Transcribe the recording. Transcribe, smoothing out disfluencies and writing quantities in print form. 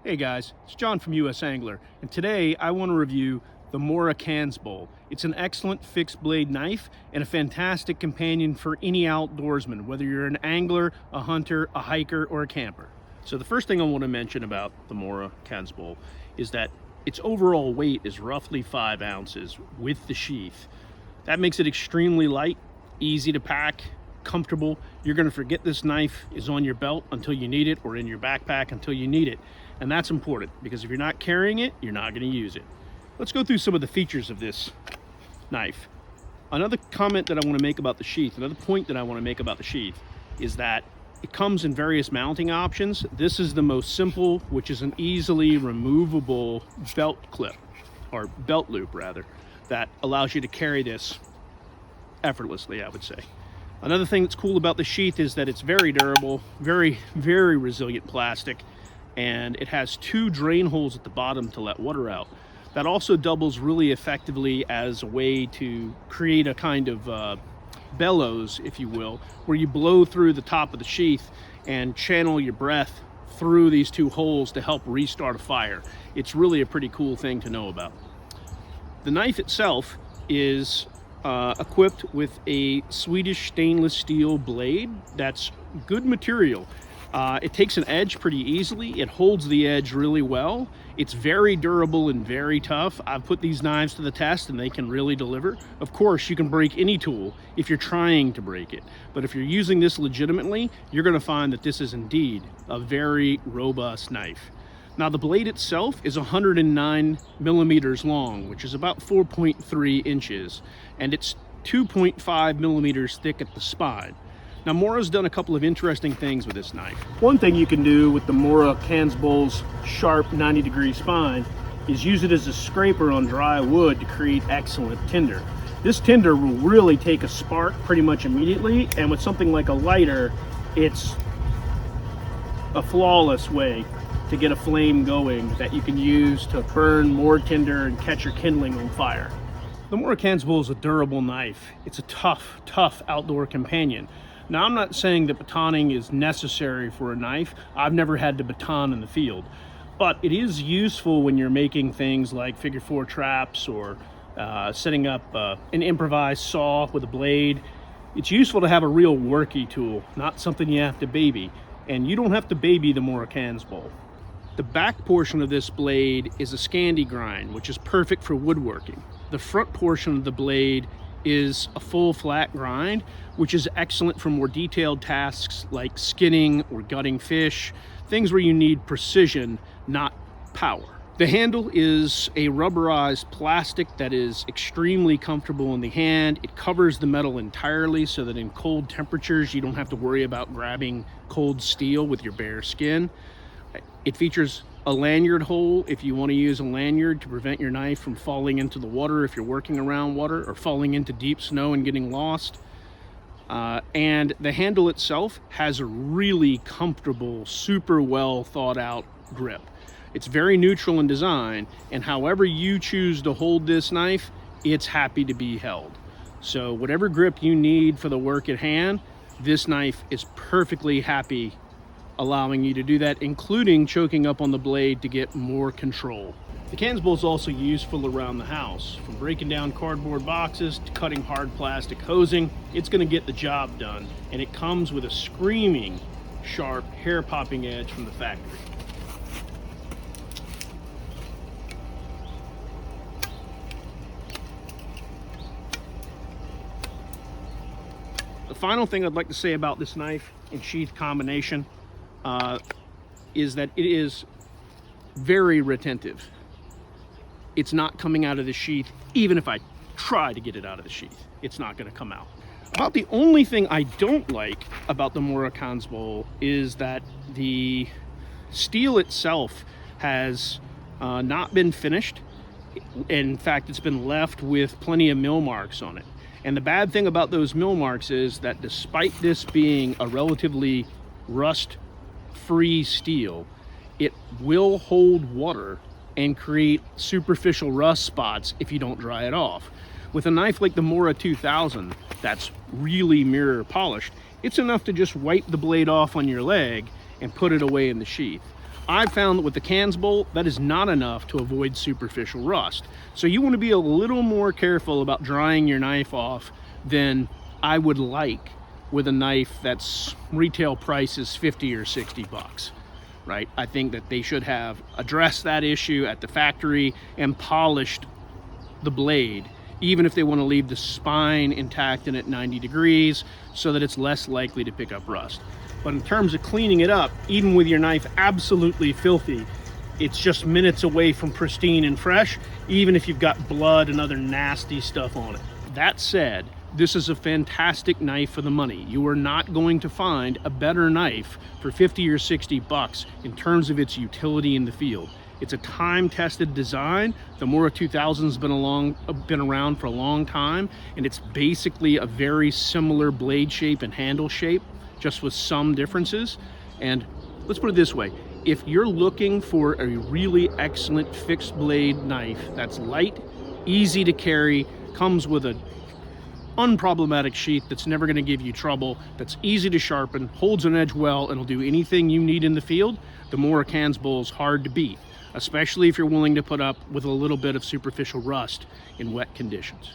Hey guys, it's John from US Angler, and today I want to review the Mora Kansbol. It's an excellent fixed blade knife and a fantastic companion for any outdoorsman, whether you're an angler, a hunter, a hiker, or a camper. So the first thing I want to mention about the Mora Kansbol is that its overall weight is roughly 5 ounces with the sheath. That makes it extremely light, easy to pack, comfortable. You're going to forget this knife is on your belt until you need it, or in your backpack until you need it. And that's important because if you're not carrying it, you're not going to use it. Let's go through some of the features of this knife. Another comment that I want to make about the sheath, another point that I want to make about the sheath is that it comes in various mounting options. This is the most simple, which is an easily removable belt clip, or belt loop rather, that allows you to carry this effortlessly, I would say. Another thing that's cool about the sheath is that it's very durable, very resilient plastic, and it has 2 drain holes at the bottom to let water out. That also doubles really effectively as a way to create a kind of bellows, if you will, where you blow through the top of the sheath and channel your breath through these 2 holes to help restart a fire. It's really a pretty cool thing to know about. The knife itself is equipped with a Swedish stainless steel blade that's good material. It takes an edge pretty easily. It holds the edge really well. It's very durable and very tough. I've put these knives to the test and they can really deliver. Of course, you can break any tool if you're trying to break it. But if you're using this legitimately, you're going to find that this is indeed a very robust knife. Now, the blade itself is 109 millimeters long, which is about 4.3 inches, and it's 2.5 millimeters thick at the spine. Now, Mora's done a couple of interesting things with this knife. One thing you can do with the Mora Kansbol's sharp 90-degree spine is use it as a scraper on dry wood to create excellent tinder. This tinder will really take a spark pretty much immediately, and with something like a lighter, it's a flawless way to get a flame going that you can use to burn more tinder and catch your kindling on fire. The Mora Kansbol is a durable knife. It's a tough outdoor companion. Now, I'm not saying that batoning is necessary for a knife. I've never had to baton in the field, but it is useful when you're making things like figure 4 traps or setting up an improvised saw with a blade. It's useful to have a real worky tool, not something you have to baby, and you don't have to baby the Mora Kansbol. The back portion of this blade is a Scandi grind, which is perfect for woodworking. The front portion of the blade is a full flat grind, which is excellent for more detailed tasks like skinning or gutting fish, things where you need precision, not power. The handle is a rubberized plastic that is extremely comfortable in the hand. It covers the metal entirely so that in cold temperatures you don't have to worry about grabbing cold steel with your bare skin. It features a lanyard hole if you want to use a lanyard to prevent your knife from falling into the water if you're working around water, or falling into deep snow and getting lost. And the handle itself has a really comfortable, super well thought out grip. It's very neutral in design, and however you choose to hold this knife, it's happy to be held. So whatever grip you need for the work at hand, this knife is perfectly happy allowing you to do that, including choking up on the blade to get more control. The Kansbol is also useful around the house, from breaking down cardboard boxes to cutting hard plastic hosing. It's going to get the job done, and it comes with a screaming sharp, hair-popping edge from the factory. The final thing I'd like to say about this knife and sheath combination is that it is very retentive. It's not coming out of the sheath. Even if I try to get it out of the sheath, it's not going to come out. About the only thing I don't like about the Mora Kansbol is that the steel itself has not been finished. In fact, it's been left with plenty of mill marks on it. And the bad thing about those mill marks is that despite this being a relatively rust-free steel, it will hold water and create superficial rust spots if you don't dry it off. With a knife like the Mora 2000 that's really mirror polished, it's enough to just wipe the blade off on your leg and put it away in the sheath. I've found that with the Kansbol, that is not enough to avoid superficial rust. So you want to be a little more careful about drying your knife off than I would like with a knife that's retail price is 50 or 60 bucks, right? I think that they should have addressed that issue at the factory and polished the blade, even if they want to leave the spine intact and at 90 degrees so that it's less likely to pick up rust. But in terms of cleaning it up, even with your knife absolutely filthy, it's just minutes away from pristine and fresh, even if you've got blood and other nasty stuff on it. That said, this is a fantastic knife for the money. You are not going to find a better knife for 50 or 60 bucks in terms of its utility in the field. It's a time-tested design. The Mora 2000's been around for a long time, and it's basically a very similar blade shape and handle shape, just with some differences. And let's put it this way, if you're looking for a really excellent fixed blade knife that's light, easy to carry, comes with a unproblematic sheath that's never going to give you trouble, that's easy to sharpen, holds an edge well, and will do anything you need in the field, the Mora Kansbol is hard to beat, especially if you're willing to put up with a little bit of superficial rust in wet conditions.